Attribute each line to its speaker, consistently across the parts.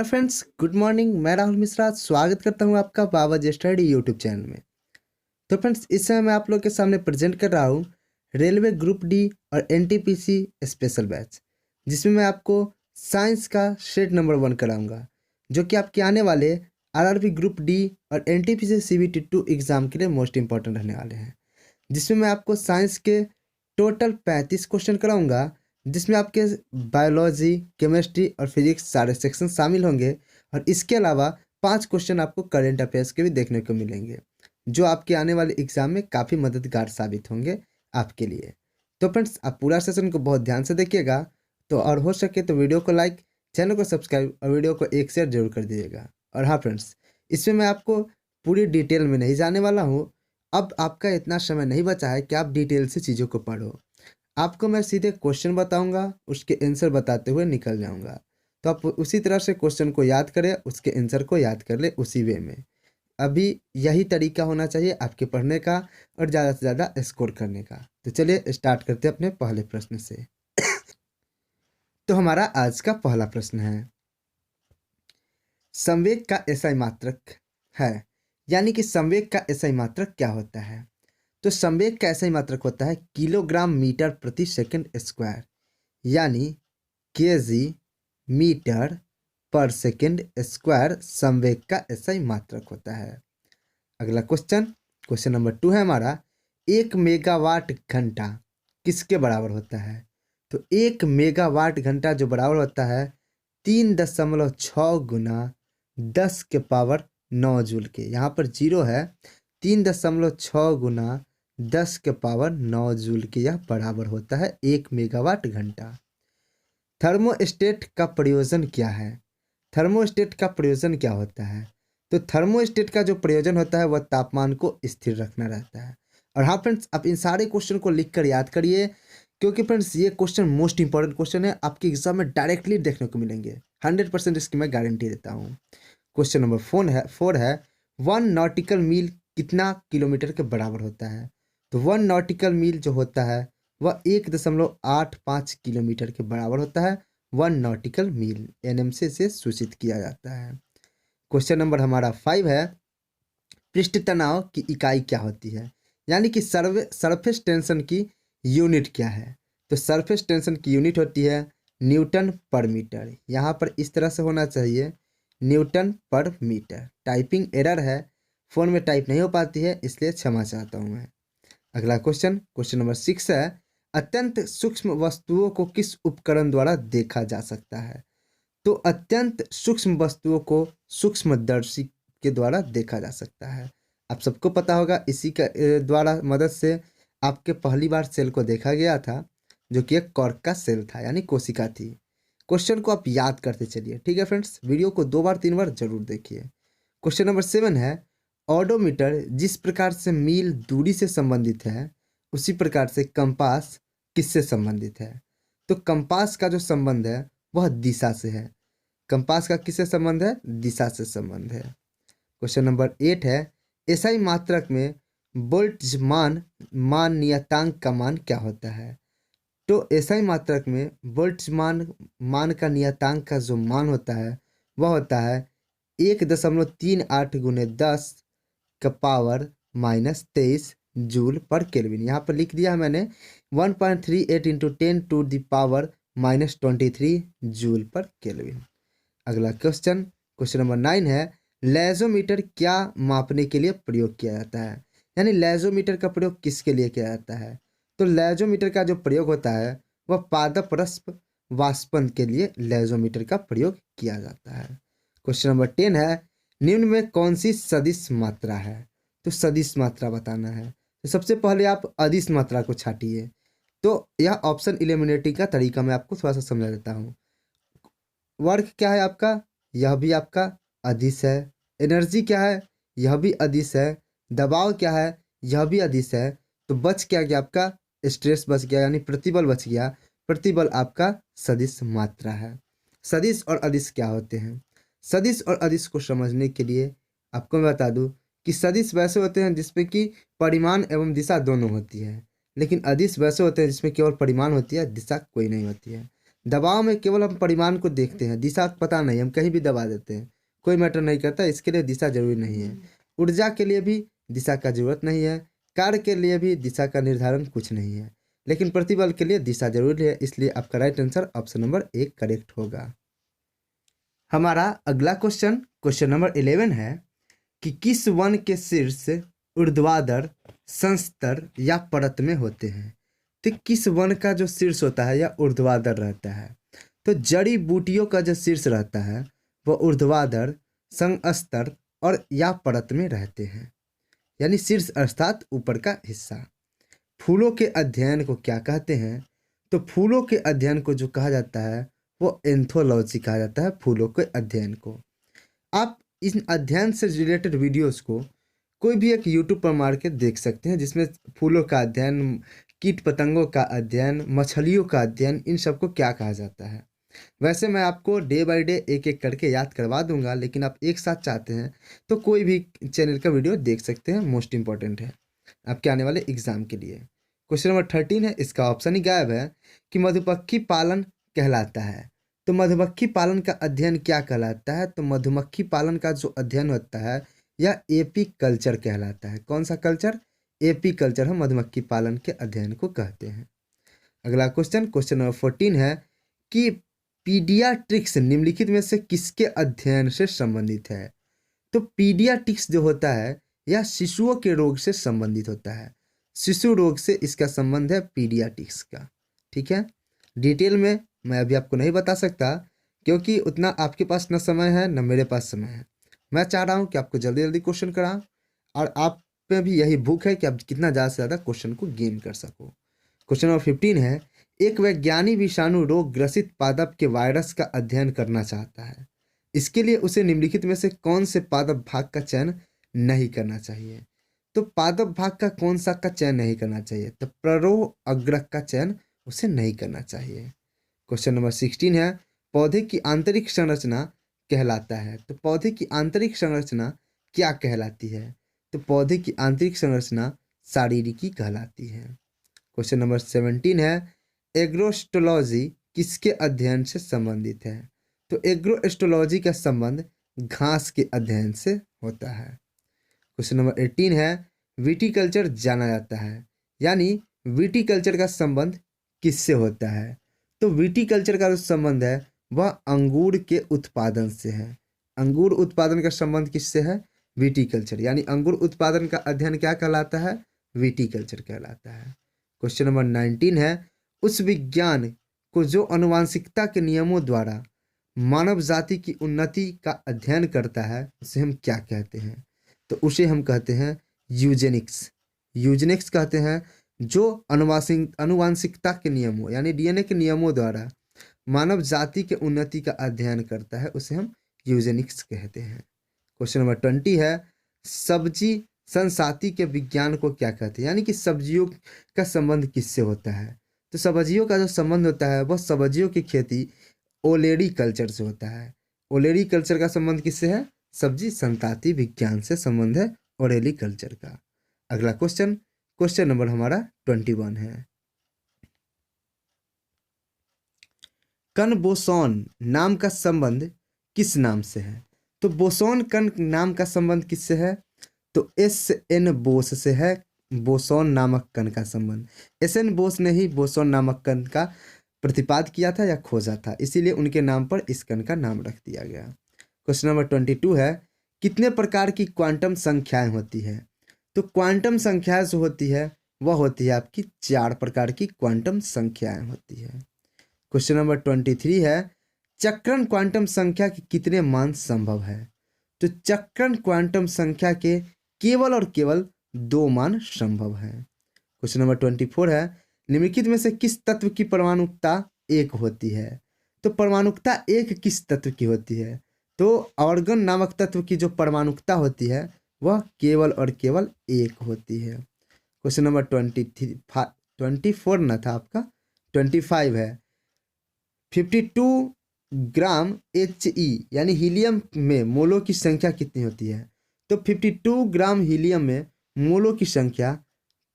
Speaker 1: Friends, good morning. मैं राहुल मिश्रा स्वागत करता हूं आपका बाबा जी स्टडी यूट्यूब चैनल में। तो फ्रेंड्स, इस समय मैं आप लोग के सामने प्रेजेंट कर रहा हूं रेलवे ग्रुप डी और एनटीपीसी स्पेशल बैच, जिसमें मैं आपको साइंस का सेट नंबर 1 कराऊंगा, जो कि आपके आने वाले आरआरबी ग्रुप डी और एनटीपीसी सीबीटी 2 एग्जाम के लिए मोस्ट इंपॉर्टेंट रहने वाले हैं। जिसमें मैं आपको साइंस के टोटल 35 क्वेश्चन कराऊंगा, जिसमें आपके बायोलॉजी, केमिस्ट्री और फिजिक्स सारे सेक्शन शामिल होंगे। और इसके अलावा 5 क्वेश्चन आपको करंट अफेयर्स के भी देखने को मिलेंगे, जो आपके आने वाले एग्जाम में काफ़ी मददगार साबित होंगे आपके लिए। तो फ्रेंड्स, आप पूरा सेशन को बहुत ध्यान से देखिएगा। तो और हो सके तो वीडियो को लाइक, चैनल को सब्सक्राइब और वीडियो को एक शेयर जरूर कर दीजिएगा। और हाँ फ्रेंड्स, इसमें मैं आपको पूरी डिटेल में नहीं जाने वाला हूँ। अब आपका इतना समय नहीं बचा है कि आप डिटेल से चीज़ों को पढ़ो। आपको मैं सीधे क्वेश्चन बताऊंगा, उसके आंसर बताते हुए निकल जाऊंगा। तो आप उसी तरह से क्वेश्चन को याद करें, उसके आंसर को याद कर ले उसी वे में। अभी यही तरीका होना चाहिए आपके पढ़ने का और ज़्यादा से ज़्यादा स्कोर करने का। तो चलिए स्टार्ट करते हैं अपने पहले प्रश्न से। तो हमारा आज का पहला प्रश्न है, संवेग का एसआई मात्रक है, यानी कि संवेग का एसआई मात्रक क्या होता है? तो संवेग का एसआई मात्रक होता है किलोग्राम मीटर प्रति सेकंड स्क्वायर, यानी केजी मीटर पर सेकंड स्क्वायर संवेग का एसआई मात्रक होता है। अगला क्वेश्चन, क्वेश्चन नंबर 2 है हमारा, 1 मेगावाट घंटा किसके बराबर होता है? तो 1 मेगावाट घंटा जो बराबर होता है 3.6 गुना 10 के पावर 9 जूल के। यहाँ पर जीरो है, 3.6 गुना 10 के पावर 9 जूल के यह बराबर होता है 1 मेगावाट घंटा। थर्मोस्टेट का प्रयोजन क्या है? थर्मोस्टेट का प्रयोजन क्या होता है? तो थर्मोस्टेट का जो प्रयोजन होता है वह तापमान को स्थिर रखना रहता है। और हाँ फ्रेंड्स, आप इन सारे क्वेश्चन को लिखकर याद करिए, क्योंकि फ्रेंड्स ये क्वेश्चन मोस्ट इंपॉर्टेंट क्वेश्चन है, आपके एग्जाम में डायरेक्टली देखने को मिलेंगे। 100% इसकी मैं गारंटी देता हूँ। क्वेश्चन नंबर 4 है 1 नॉटिकल मील कितना किलोमीटर के बराबर होता है? तो 1 नॉटिकल मील जो होता है वह 1.85 किलोमीटर के बराबर होता है। 1 नॉटिकल मील एनएमसी से सूचित किया जाता है। क्वेश्चन नंबर हमारा 5 है, पृष्ठ तनाव की इकाई क्या होती है, यानी कि सरफेस टेंशन की यूनिट क्या है? तो सरफेस टेंशन की यूनिट होती है न्यूटन पर मीटर। यहाँ पर इस तरह से होना चाहिए, न्यूटन पर मीटर। टाइपिंग एरर है, फ़ोन में टाइप नहीं हो पाती है, इसलिए क्षमा चाहता हूँ मैं। अगला क्वेश्चन, क्वेश्चन नंबर 6 है, अत्यंत सूक्ष्म वस्तुओं को किस उपकरण द्वारा देखा जा सकता है? तो अत्यंत सूक्ष्म वस्तुओं को सूक्ष्मदर्शी के द्वारा देखा जा सकता है। आप सबको पता होगा, इसी का द्वारा मदद से आपके पहली बार सेल को देखा गया था, जो कि एक कॉर्क का सेल था, यानी कोशिका थी। क्वेश्चन को आप याद करते चलिए, ठीक है फ्रेंड्स। वीडियो को 2 बार 3 बार जरूर देखिए। क्वेश्चन नंबर 7 है, ऑडोमीटर जिस प्रकार से मील दूरी से संबंधित है, उसी प्रकार से कंपास किससे संबंधित है? तो कंपास का जो संबंध है वह दिशा से है। कंपास का किससे संबंध है? दिशा से संबंध है। क्वेश्चन नंबर 8 है, एसआई मात्रक में बोल्ट्जमान मान नियतांक का मान क्या होता है? तो एसआई मात्रक में बोल्ट्जमान मान का नियतांक का जो मान होता है वह होता है 1.38 गुने 10 का पावर -23 जूल पर केल्विन। यहाँ पर लिख दिया है मैंने 1.38 into 10 to the power -23 joule per kelvin. अगला क्वेश्चन, क्वेश्चन नंबर 9 है, लेजोमीटर क्या मापने के लिए प्रयोग किया जाता है? यानी लेजोमीटर का प्रयोग किसके लिए किया जाता है? तो लेजोमीटर का जो प्रयोग होता है वह पादप वाष्पन के लिए लेजोमीटर का प्रयोग किया जाता है। क्वेश्चन नंबर 10 है, निम्न में कौन सी सदिश मात्रा है? तो सदिश मात्रा बताना है। तो सबसे पहले आप अदिश मात्रा को छाटिए। तो यह ऑप्शन इलिमिनेटिंग का तरीका मैं आपको थोड़ा सा समझा देता हूँ। वर्क क्या है आपका? यह भी आपका अदिश है। एनर्जी क्या है? यह भी अदिश है। दबाव क्या है? यह भी अदिश है। तो बच क्या गया आपका? स्ट्रेस बच गया, यानी प्रतिबल बच गया। प्रतिबल आपका सदिश मात्रा है। सदिश और अदिश क्या होते हैं? सदिश और अदिश को समझने के लिए आपको मैं बता दूं कि सदिश वैसे होते हैं जिसमें कि परिमाण एवं दिशा दोनों होती है, लेकिन अदिश वैसे होते हैं जिसमें केवल परिमाण होती है, दिशा कोई नहीं होती है। दबाव में केवल हम परिमाण को देखते हैं, दिशा का पता नहीं, हम कहीं भी दबा देते हैं, कोई मैटर नहीं करता, इसके लिए दिशा जरूरी नहीं है। ऊर्जा के लिए भी दिशा का जरूरत नहीं है, कार्य के लिए भी दिशा का निर्धारण कुछ नहीं है, लेकिन प्रतिबल के लिए दिशा जरूरी है, इसलिए आपका right answer option number 1 correct होगा। हमारा अगला क्वेश्चन नंबर 11 है कि किस वन के शीर्ष ऊर्ध्वाधर, संस्तर या परत में होते हैं। तो किस वन का जो शीर्ष होता है या ऊर्ध्वाधर रहता है, तो जड़ी बूटियों का जो शीर्ष रहता है वह ऊर्ध्वाधर, संस्तर और या परत में रहते हैं, यानी शीर्ष अर्थात ऊपर का हिस्सा। फूलों के अध्ययन को क्या कहते हैं, तो फूलों के अध्ययन को जो कहा जाता है वो एंथोलॉजी कहा जाता है। फूलों के अध्ययन को आप इन अध्ययन से रिलेटेड वीडियोस को कोई भी एक यूट्यूब पर मार के देख सकते हैं, जिसमें फूलों का अध्ययन, कीट पतंगों का अध्ययन, मछलियों का अध्ययन, इन सबको क्या कहा जाता है। वैसे मैं आपको डे बाय डे एक एक करके याद करवा दूंगा, लेकिन आप एक साथ चाहते हैं तो कोई भी चैनल का वीडियो देख सकते हैं, मोस्ट इंपॉर्टेंट है आपके आने वाले एग्जाम के लिए। क्वेश्चन नंबर 13 है, इसका ऑप्शन ही गायब है कि मधुमक्खी पालन कहलाता है। तो मधुमक्खी पालन का अध्ययन क्या कहलाता है, तो मधुमक्खी पालन का जो अध्ययन होता है यह एपी कल्चर कहलाता है। कौन सा कल्चर, एपी कल्चर हम मधुमक्खी पालन के अध्ययन को कहते हैं। अगला क्वेश्चन नंबर 14 है कि पीडियाट्रिक्स निम्नलिखित में से किसके अध्ययन से संबंधित है। तो पीडियाट्रिक्स जो होता है यह शिशुओं के रोग से संबंधित होता है, शिशु रोग से इसका संबंध है पीडियाट्रिक्स का। ठीक है, डिटेल में मैं अभी आपको नहीं बता सकता, क्योंकि उतना आपके पास न समय है न मेरे पास समय है। मैं चाह रहा हूँ कि आपको जल्दी जल्दी क्वेश्चन कराऊं, और आप पे भी यही भूख है कि आप कितना ज़्यादा से ज़्यादा क्वेश्चन को गेन कर सको। क्वेश्चन नंबर 15 है, एक वैज्ञानिक विषाणु रोग ग्रसित पादप के वायरस का अध्ययन करना चाहता है, इसके लिए उसे निम्नलिखित में से कौन से पादप भाग का चयन नहीं करना चाहिए। तो पादप भाग का कौन सा का चयन नहीं करना चाहिए, तो प्ररोह अग्रक का चयन उसे नहीं करना चाहिए। क्वेश्चन नंबर 16 है, पौधे की आंतरिक संरचना कहलाता है। तो पौधे की आंतरिक संरचना क्या कहलाती है, तो पौधे की आंतरिक संरचना शारीरिकी कहलाती है। क्वेश्चन नंबर 17 है, एग्रोस्टोलॉजी किसके अध्ययन से संबंधित है। तो एग्रोस्टोलॉजी का संबंध घास के अध्ययन से होता है। क्वेश्चन नंबर 18 है, विटीकल्चर जाना जाता है, यानी विटीकल्चर का संबंध किससे होता है। तो विटीकल्चर का जो संबंध है वह अंगूर के उत्पादन से है। अंगूर उत्पादन का संबंध किससे है, विटीकल्चर, यानी अंगूर उत्पादन का अध्ययन क्या कहलाता है, विटीकल्चर कहलाता है। क्वेश्चन नंबर 19 है, उस विज्ञान को जो आनुवांशिकता के नियमों द्वारा मानव जाति की उन्नति का अध्ययन करता है उसे हम क्या कहते हैं, तो उसे हम कहते हैं यूजेनिक्स। यूजेनिक्स कहते हैं जो आनुवांशिकता के नियमों यानी डीएनए के नियमों द्वारा मानव जाति के उन्नति का अध्ययन करता है, उसे हम यूजेनिक्स कहते हैं। क्वेश्चन नंबर 20 है, सब्जी संसाती के विज्ञान को क्या कहते हैं, यानी कि सब्जियों का संबंध किससे होता है। तो सब्जियों का जो संबंध होता है वह सब्जियों की खेती ओलेरी कल्चर से होता है। ओलेरी कल्चर का संबंध किससे है, सब्जी संताती विज्ञान से संबंध है ओलेरी कल्चर का। अगला क्वेश्चन नंबर हमारा 21 है, कण बोसॉन नाम का संबंध किस नाम से है। तो बोसॉन कण नाम का संबंध किससे है, तो एस.एन. बोस से है बोसॉन नामक कण का संबंध। एस.एन. बोस ने ही बोसॉन नामक कण का प्रतिपाद किया था या खोजा था, इसीलिए उनके नाम पर इस कण का नाम रख दिया गया। क्वेश्चन नंबर 22 है, कितने प्रकार की क्वांटम संख्याएं होती है। तो क्वांटम संख्याएं जो होती है वह होती है आपकी 4 प्रकार की क्वांटम संख्याएं होती है। क्वेश्चन नंबर 23 है, चक्रण क्वांटम संख्या के कितने मान संभव है। तो चक्रण क्वांटम संख्या के केवल और केवल 2 मान संभव है। क्वेश्चन नंबर 24 है, निम्नलिखित में से किस तत्व की परमाणुकता 1 होती है। तो परमाणुकता 1 किस तत्व की होती है, तो ऑर्गन नामक तत्व की जो परमाणुकता होती है वह केवल और केवल 1 होती है। क्वेश्चन नंबर 24 ना था आपका, 25 है, 52 ग्राम He यानी हीलियम में मोलों की संख्या कितनी होती है। तो 52 ग्राम हीलियम में मोलों की संख्या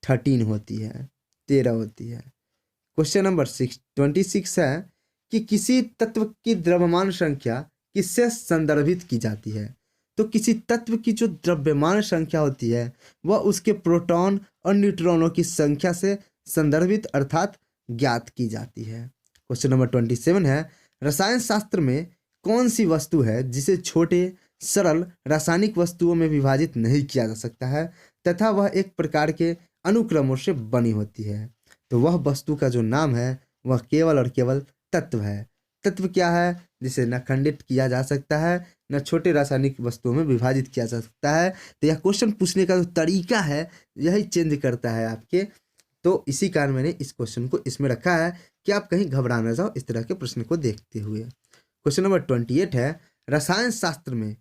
Speaker 1: 13 होती है, 13 होती है। क्वेश्चन नंबर 26 है कि किसी तत्व की द्रव्यमान संख्या किससे संदर्भित की जाती है? तो किसी तत्व की जो द्रव्यमान संख्या होती है वह उसके प्रोटॉन और न्यूट्रॉनों की संख्या से संदर्भित अर्थात ज्ञात की जाती है। क्वेश्चन नंबर 27 है, रसायन शास्त्र में कौन सी वस्तु है जिसे छोटे सरल रासायनिक वस्तुओं में विभाजित नहीं किया जा सकता है तथा वह एक प्रकार के अनुक्रमों से बनी होती है? तो वह वस्तु का जो नाम है वह केवल और केवल तत्व है। तत्व क्या है? जिसे न खंडित किया जा सकता है न छोटे रासायनिक वस्तुओं में विभाजित किया जा सकता है। तो यह क्वेश्चन पूछने का जो तरीका है यही चेंज करता है आपके। तो इसी कारण मैंने इस क्वेश्चन को इसमें रखा है कि आप कहीं घबरा ना जाओ इस तरह के प्रश्न को देखते हुए। क्वेश्चन नंबर 28 है, रसायन शास्त्र में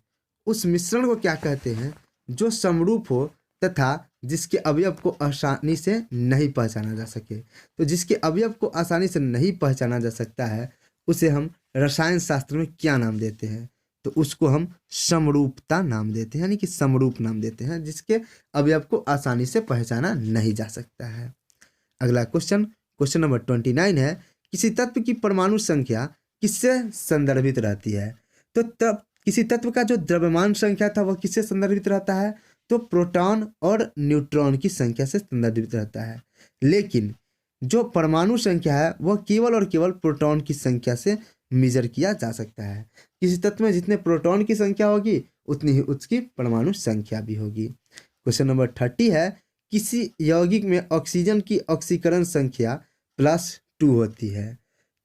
Speaker 1: उस मिश्रण को क्या कहते हैं जो समरूप हो तथा जिसके अवयव को आसानी से नहीं पहचाना जा सके? तो जिसके अवयव को आसानी से नहीं पहचाना जा सकता है उसे हम रसायन शास्त्र में क्या नाम देते हैं? तो उसको हम समरूपता नाम देते हैं, यानी कि समरूप नाम देते हैं, जिसके अवयव को आसानी से पहचाना नहीं जा सकता है। अगला क्वेश्चन, क्वेश्चन नंबर 29 है, किसी तत्व की परमाणु संख्या किससे संदर्भित रहती है? तो तब किसी तत्व का जो द्रव्यमान संख्या था वह किससे संदर्भित रहता है? तो प्रोटॉन और न्यूट्रॉन की संख्या से संदर्भित रहता है। लेकिन जो परमाणु संख्या है वह केवल और केवल प्रोटॉन की संख्या से मेजर किया जा सकता है। किसी तत्व में जितने प्रोटॉन की संख्या होगी उतनी ही उसकी परमाणु संख्या भी होगी। क्वेश्चन नंबर 30 है, किसी यौगिक में ऑक्सीजन की ऑक्सीकरण संख्या +2 होती है।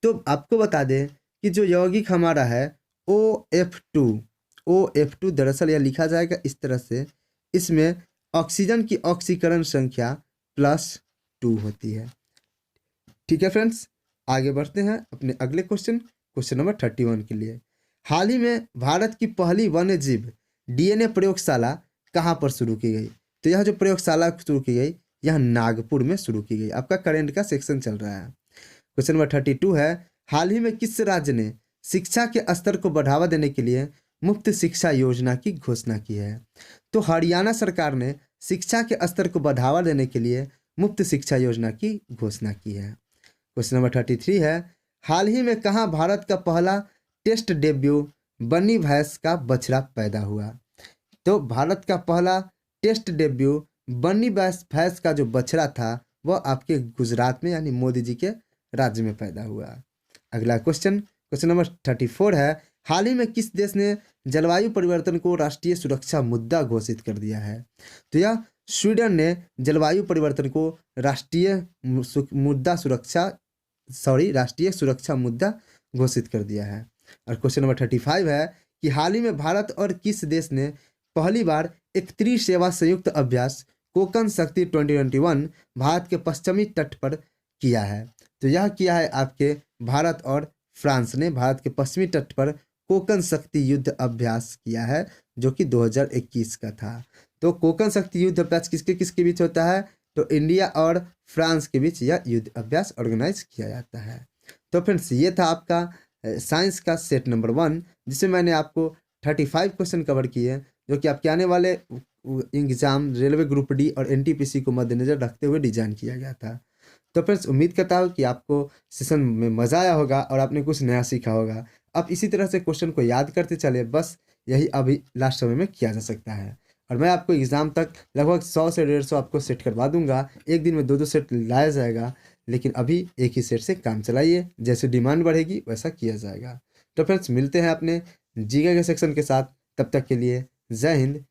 Speaker 1: तो आपको बता दें कि जो यौगिक हमारा है OF2 दरअसल यह लिखा जाएगा इस तरह से, इसमें ऑक्सीजन की ऑक्सीकरण संख्या +2 होती है। ठीक है फ्रेंड्स, आगे बढ़ते हैं अपने अगले क्वेश्चन, क्वेश्चन नंबर 31 के लिए। हाल ही में भारत की पहली वन्यजीव DNA प्रयोगशाला कहाँ पर शुरू की गई? तो यह जो प्रयोगशाला शुरू की गई यह नागपुर में शुरू की गई। आपका करंट का सेक्शन चल रहा है। क्वेश्चन नंबर 32 है, हाल ही में किस राज्य ने शिक्षा के स्तर को बढ़ावा देने के लिए मुफ्त शिक्षा योजना की घोषणा की है? तो हरियाणा सरकार ने शिक्षा के स्तर को बढ़ावा देने के लिए मुफ्त शिक्षा योजना की घोषणा की है। क्वेश्चन नंबर 33 है, हाल ही में कहाँ भारत का पहला टेस्ट डेब्यू बनी भैंस का बछड़ा पैदा हुआ? तो भारत का पहला टेस्ट डेब्यू बनी भैंस का जो बछड़ा था वह आपके गुजरात में यानी मोदी जी के राज्य में पैदा हुआ। अगला क्वेश्चन, क्वेश्चन नंबर 34 है, हाल ही में किस देश ने जलवायु परिवर्तन को राष्ट्रीय सुरक्षा मुद्दा घोषित कर दिया है? तो यह स्वीडन ने जलवायु परिवर्तन को राष्ट्रीय सुरक्षा मुद्दा घोषित कर दिया है। और क्वेश्चन नंबर 35 है कि हाल ही में भारत और किस देश ने पहली बार एक त्रिसेवा संयुक्त अभ्यास कोकण शक्ति 2021 भारत के पश्चिमी तट पर किया है? तो यह किया है आपके भारत और फ्रांस ने भारत के पश्चिमी तट पर कोकण शक्ति युद्ध अभ्यास किया है जो कि 2021 का था। तो कोकण शक्ति युद्ध अभ्यास किसके किसके बीच होता है? तो इंडिया और फ्रांस के बीच यह युद्ध अभ्यास ऑर्गेनाइज किया जाता है। तो फ्रेंड्स ये था आपका साइंस का सेट नंबर 1 जिसमें मैंने आपको 35 क्वेश्चन कवर किए जो कि आपके आने वाले एग्जाम रेलवे ग्रुप डी और NTPC को मद्देनजर रखते हुए डिजाइन किया गया था। तो फ्रेंड्स उम्मीद करता हूँ कि आपको सेशन में मज़ा आया होगा और आपने कुछ नया सीखा होगा। आप इसी तरह से क्वेश्चन को याद करते चले, बस यही अभी लास्ट समय में किया जा सकता है। और मैं आपको एग्ज़ाम तक लगभग 100 से 150 आपको सेट करवा दूंगा। एक दिन में 2-2 सेट लाया जाएगा, लेकिन अभी एक ही सेट से काम चलाइए, जैसे डिमांड बढ़ेगी वैसा किया जाएगा। तो फ्रेंड्स मिलते हैं अपने जीके के सेक्शन के साथ, तब तक के लिए जय हिंद